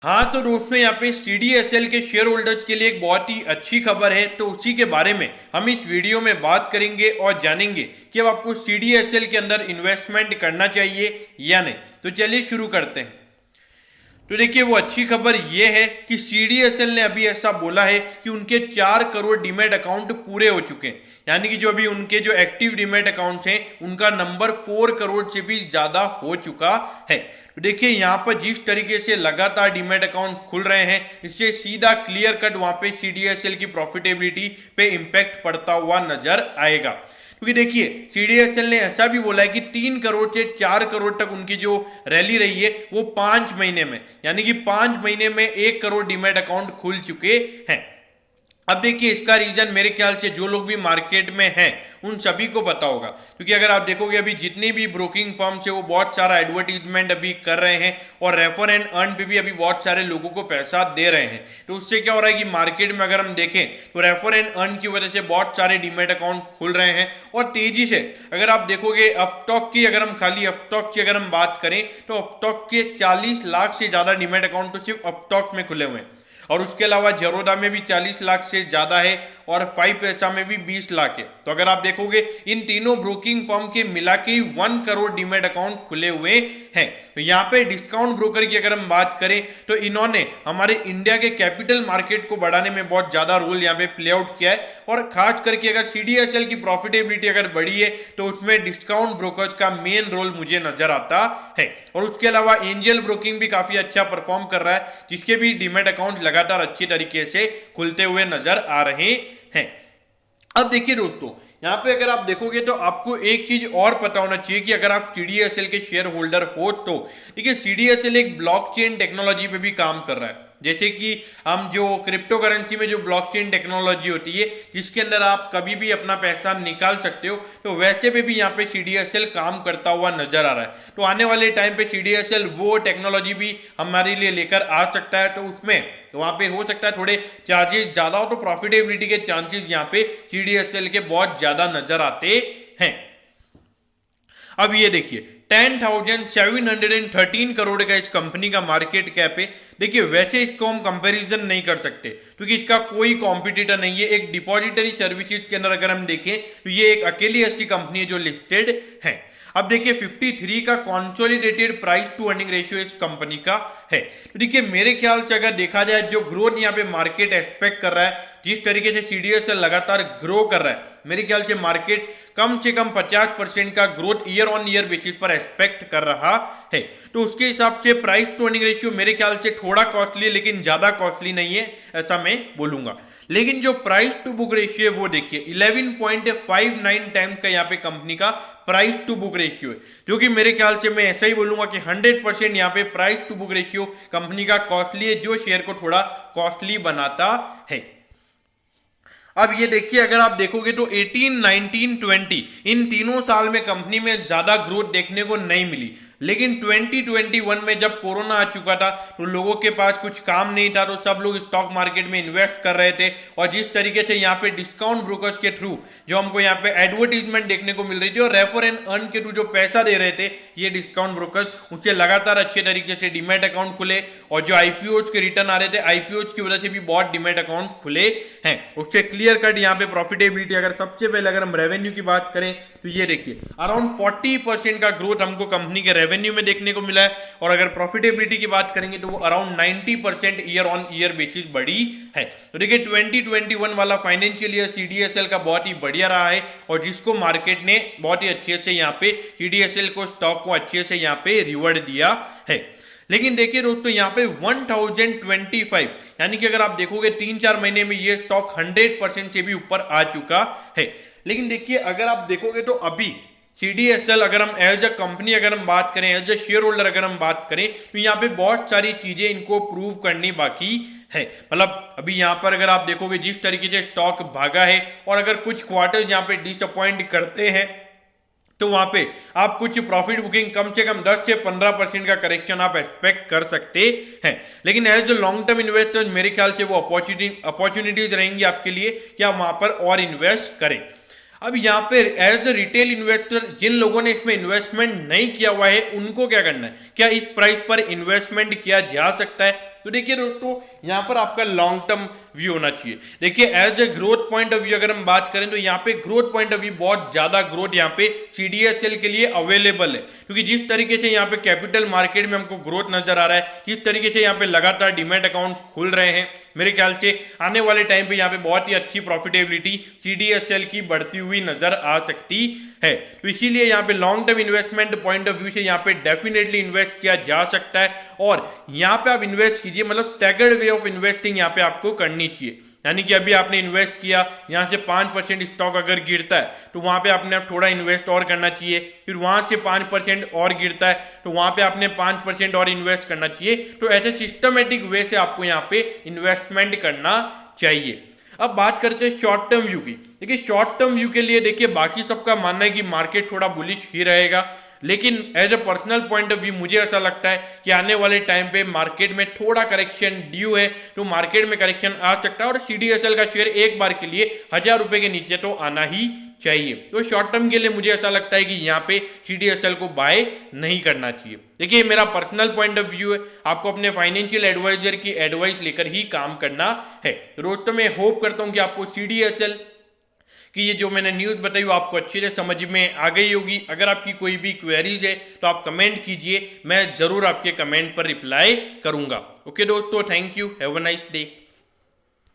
हाँ तो दोस्तों यहाँ पे CDSL के शेयर होल्डर्स के लिए एक बहुत ही अच्छी खबर है, तो उसी के बारे में हम इस वीडियो में बात करेंगे और जानेंगे कि अब आपको CDSL के अंदर इन्वेस्टमेंट करना चाहिए या नहीं। तो चलिए शुरू करते हैं। तो देखिए वो अच्छी खबर ये है कि CDSL ने अभी ऐसा बोला है कि उनके 4 करोड़ डीमैट अकाउंट पूरे हो चुके हैं, यानी कि जो अभी उनके जो एक्टिव डीमैट अकाउंट्स हैं उनका नंबर 4 करोड़ से भी ज़्यादा हो चुका है। तो देखिए यहाँ पर जिस तरीके से लगातार डीमैट अकाउंट खुल रहे हैं, इससे सीधा क्लियर कट वहाँ पे CDSL की प्रॉफिटेबिलिटी पे इम्पैक्ट पड़ता हुआ नजर आएगा। क्योंकि देखिए CDSL ने ऐसा भी बोला है कि 3 करोड़ से 4 करोड़ तक उनकी जो रैली रही है वो 5 महीने में, यानी कि 5 महीने में 1 करोड़ डीमैट अकाउंट खुल चुके हैं। अब देखिए इसका रीजन मेरे ख्याल से जो लोग भी मार्केट में हैं उन सभी को पता होगा, क्योंकि अगर आप देखोगे अभी जितनी भी ब्रोकिंग फर्म्स है वो बहुत सारा एडवर्टीजमेंट अभी कर रहे हैं और रेफर एंड अर्न पे भी अभी बहुत सारे लोगों को पैसा दे रहे हैं। तो उससे क्या हो रहा है कि मार्केट में अगर हम देखें तो रेफर एंड अर्न की वजह से बहुत सारे डीमैट अकाउंट खुल रहे हैं और तेजी से अगर आप देखोगे अपस्टॉक की, अगर हम खाली अपस्टॉक की अगर हम बात करें तो अपस्टॉक के 40 लाख से ज़्यादा डीमैट अकाउंट तो सिर्फ अपस्टॉक में खुले हुए हैं, और उसके अलावा जरोदा में भी 40 लाख से ज़्यादा है और 5 पैसा में भी 20 लाख है। तो अगर आप देखोगे इन तीनों ब्रोकिंग फर्म के मिला के 1 करोड़ डीमैट अकाउंट खुले हुए हैं। तो यहाँ पे डिस्काउंट ब्रोकर की अगर हम बात करें तो इन्होंने हमारे इंडिया के कैपिटल मार्केट को बढ़ाने में बहुत ज़्यादा रोल यहाँ पे प्ले आउट किया है, और खास करके अगर CDSL की प्रॉफिटेबिलिटी अगर बढ़ी है तो उसमें डिस्काउंट ब्रोकर्स का मेन रोल मुझे नजर आता है। और उसके अलावा एंजल ब्रोकिंग भी काफ़ी अच्छा परफॉर्म कर रहा है, जिसके भी डीमैट अकाउंट लगातार अच्छी तरीके से खुलते हुए नजर आ रहे हैं। अब देखिए दोस्तों यहाँ पे अगर आप देखोगे तो आपको एक चीज और पता होना चाहिए कि अगर आप CDSL के शेयर होल्डर हो तो देखिए CDSL एक ब्लॉकचेन टेक्नोलॉजी पे भी काम कर रहा है। जैसे कि हम जो क्रिप्टो करेंसी में जो ब्लॉकचेन टेक्नोलॉजी होती है जिसके अंदर आप कभी भी अपना पैसा निकाल सकते हो, तो वैसे पे भी यहाँ पे CDSL काम करता हुआ नजर आ रहा है। तो आने वाले टाइम पे CDSL वो टेक्नोलॉजी भी हमारे लिए लेकर आ सकता है, तो उसमें तो वहाँ पे हो सकता है थोड़े चार्जेस ज़्यादा हो, तो प्रॉफिटेबिलिटी के चांसेस यहाँ पे CDSL के बहुत ज़्यादा नजर आते हैं। अब ये देखिए 10,713 करोड़ का इस कंपनी का मार्केट कैप है। देखिए वैसे इसको हम कंपैरिजन नहीं कर सकते क्योंकि इसका कोई कॉम्पिटिटर नहीं है। एक डिपॉजिटरी सर्विसेज के अंदर अगर हम देखें तो ये एक अकेली ऐसी कंपनी है जो लिस्टेड है। अब देखिए 53 का consolidated price to earning ratio इस कंपनी का है। तो देखिए मेरे ख्याल से अगर देखा जाए जो ग्रोथ यहाँ पे मार्केट एक्सपेक्ट कर रहा है, जिस तरीके से CDSL लगातार ग्रो कर रहा है, मेरे ख्याल से मार्केट कम से कम 50% का growth year on year basis पर एक्सपेक्ट कर रहा है। तो उसके हिसाब से प्राइस टू अर्निंग रेशियो मेरे ख्याल से थोड़ा कॉस्टली है, लेकिन ज़्यादा कॉस्टली नहीं है ऐसा मैं बोलूँगा। लेकिन जो प्राइस टू बुक रेशियो है वो देखिए 11.59 टाइम्स का यहाँ पे कंपनी का प्राइस टू बुक रेशियो है, जो कि मेरे ख्याल से मैं ऐसा ही बोलूँगा कि 100% यहाँ पे price to book ratio company का कॉस्टली है, जो शेयर को थोड़ा कॉस्टली बनाता है। अब ये देखिए अगर आप देखोगे तो 18, 19, 20 इन तीनों साल में कंपनी में ज़्यादा ग्रोथ देखने को नहीं मिली, लेकिन 2021 में जब कोरोना आ चुका था तो लोगों के पास कुछ काम नहीं था, तो सब लोग स्टॉक मार्केट में इन्वेस्ट कर रहे थे। और जिस तरीके से यहाँ पे डिस्काउंट ब्रोकर्स के थ्रू जो हमको यहाँ पे एडवर्टीजमेंट देखने को मिल रही थी और रेफर एंड अर्न के थ्रू जो पैसा दे रहे थे ये डिस्काउंट ब्रोकर्स, उससे लगातार अच्छे तरीके से डीमैट अकाउंट खुले, और जो IPOs के रिटर्न आ रहे थे IPOs की वजह से भी बहुत डीमैट अकाउंट खुले हैं। उससे क्लियर कट यहाँ पे प्रॉफिटेबिलिटी, अगर सबसे पहले अगर हम रेवेन्यू की बात करें तो ये देखिए अराउंड 40% का ग्रोथ हमको कंपनी के रेवेन्यू में देखने को मिला है, और अगर प्रॉफिटेबिलिटी की बात करेंगे तो वो around 90% year on year basis बढ़ी है। तो देखिए 2021 वाला फाइनेंशियल ईयर CDSL का बहुत ही बढ़िया रहा है, और जिसको मार्केट ने बहुत ही अच्छे से यहाँ पे CDSL को स्टॉक को अच्छे से यहाँ पे रिवॉर्ड दिया है। लेकिन देखिए दोस्तों यहाँ पे 1025 यानी कि अगर आप देखोगे 3-4 महीने में ये स्टॉक 100% से भी ऊपर आ चुका है। लेकिन देखिए अगर आप देखोगे तो अभी CDSL अगर हम एज अ कंपनी अगर हम बात करें, एज अ शेयर होल्डर अगर हम बात करें, तो यहाँ पे बहुत सारी चीजें इनको प्रूव करनी बाकी है। मतलब अभी यहाँ पर अगर आप देखोगे जिस तरीके से स्टॉक भागा है, और अगर कुछ क्वार्टर्स यहाँ पे डिसअपॉइंट करते हैं तो वहां पे आप कुछ प्रॉफिट बुकिंग कम से कम 10 से 15% का करेक्शन आप एक्सपेक्ट कर सकते हैं। लेकिन as a long term investor मेरे ख्याल से वो अपॉर्चुनिटीज रहेंगी आपके लिए कि आप वहां पर और इन्वेस्ट करें। अब यहाँ पे एज अ रिटेल इन्वेस्टर जिन लोगों ने इसमें इन्वेस्टमेंट नहीं किया हुआ है उनको क्या करना है, क्या इस प्राइस पर इन्वेस्टमेंट किया जा सकता है? तो देखिए दोस्तों यहाँ पर आपका लॉन्ग टर्म व्यू होना चाहिए। देखिए as a growth point of view अगर हम बात करें तो यहाँ पे ग्रोथ पॉइंट ऑफ व्यू बहुत ज्यादा ग्रोथ यहाँ पे CDSL के लिए अवेलेबल है, क्योंकि जिस तरीके से यहाँ पे कैपिटल मार्केट में हमको ग्रोथ नजर आ रहा है, जिस तरीके से यहाँ पे लगातार डीमैट अकाउंट खुल रहे हैं, मेरे ख्याल से आने वाले टाइम पे यहाँ पे बहुत ही अच्छी प्रॉफिटेबिलिटी CDSL की बढ़ती हुई नजर आ सकती है। तो इसीलिए यहाँ पे long term investment point of view से यहाँ पे डेफिनेटली इन्वेस्ट किया जा सकता है, और यहाँ पे आप इन्वेस्ट कीजिए, मतलब स्टैगर्ड वे ऑफ इन्वेस्टिंग यहाँ पे आपको करनी चाहिए। यानी कि अभी आपने इन्वेस्ट किया, यहाँ से 5% स्टॉक अगर गिरता है तो वहाँ पे आपने थोड़ा इन्वेस्ट और करना चाहिए, फिर वहाँ से 5% और गिरता है तो वहाँ पे आपने 5% और इन्वेस्ट करना चाहिए। तो ऐसे सिस्टमेटिक वे से आपको यहाँ पे इन्वेस्टमेंट करना चाहिए। अब बात करते हैं शॉर्ट टर्म व्यू की। देखिए शॉर्ट टर्म व्यू के लिए देखिए बाकी सबका मानना है कि मार्केट थोड़ा बुलिश ही रहेगा, लेकिन as a personal point of view मुझे ऐसा लगता है कि आने वाले टाइम पे मार्केट में थोड़ा करेक्शन ड्यू है, तो मार्केट में करेक्शन आ सकता है और CDSL का शेयर एक बार के लिए 1000 रुपए के नीचे तो आना ही चाहिए। तो शॉर्ट टर्म के लिए मुझे ऐसा लगता है कि यहाँ पे CDSL को बाय नहीं करना चाहिए। देखिए मेरा पर्सनल पॉइंट ऑफ व्यू है, आपको अपने फाइनेंशियल एडवाइजर की एडवाइस लेकर ही काम करना है। दोस्तों मैं होप करता हूँ कि आपको CDSL कि ये जो मैंने न्यूज़ बताई वो आपको अच्छे से समझ में आ गई होगी। अगर आपकी कोई भी क्वेरीज है तो आप कमेंट कीजिए, मैं ज़रूर आपके कमेंट पर रिप्लाई करूंगा। ओके दोस्तों, thank you, have a nice day.